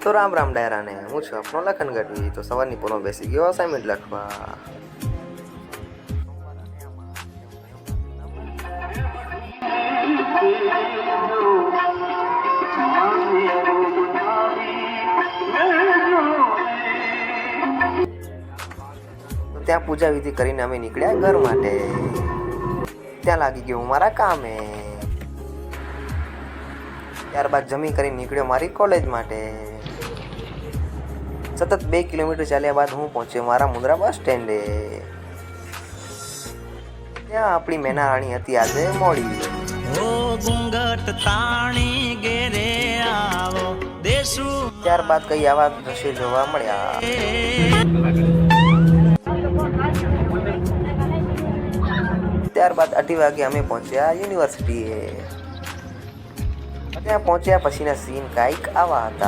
તો રામ રામ ડાયરાને, હું છું આપણો લખન ગઢવી. તો સવારની પૂર્વ બેસી ગયો અસાઇનમેન્ટ લખવા. તો ત્યાં પૂજા વિધિ કરીને અમે નીકળ્યા ઘર માટે. ત્યાં લાગી ગયો હું મારા કામે. ત્યારબાદ જમી કરીને નીકળ્યો મારી કોલેજ માટે. સતત 2 કિલોમીટર ચાલ્યા બાદ હું પહોંચ્યો મારા મુંદ્રા બસ સ્ટેન્ડે. ત્યાં આપણી મેના રાણી હતી આજે મોડી. ત્યારબાદ કઈ આવા દ્રશ્યો જોવા મળ્યા. ત્યારબાદ 8 વાગે અમે પહોંચ્યા યુનિવર્સિટીએ. ત્યાં પહોંચ્યા પછીના સીન કાંઈક આવા હતા.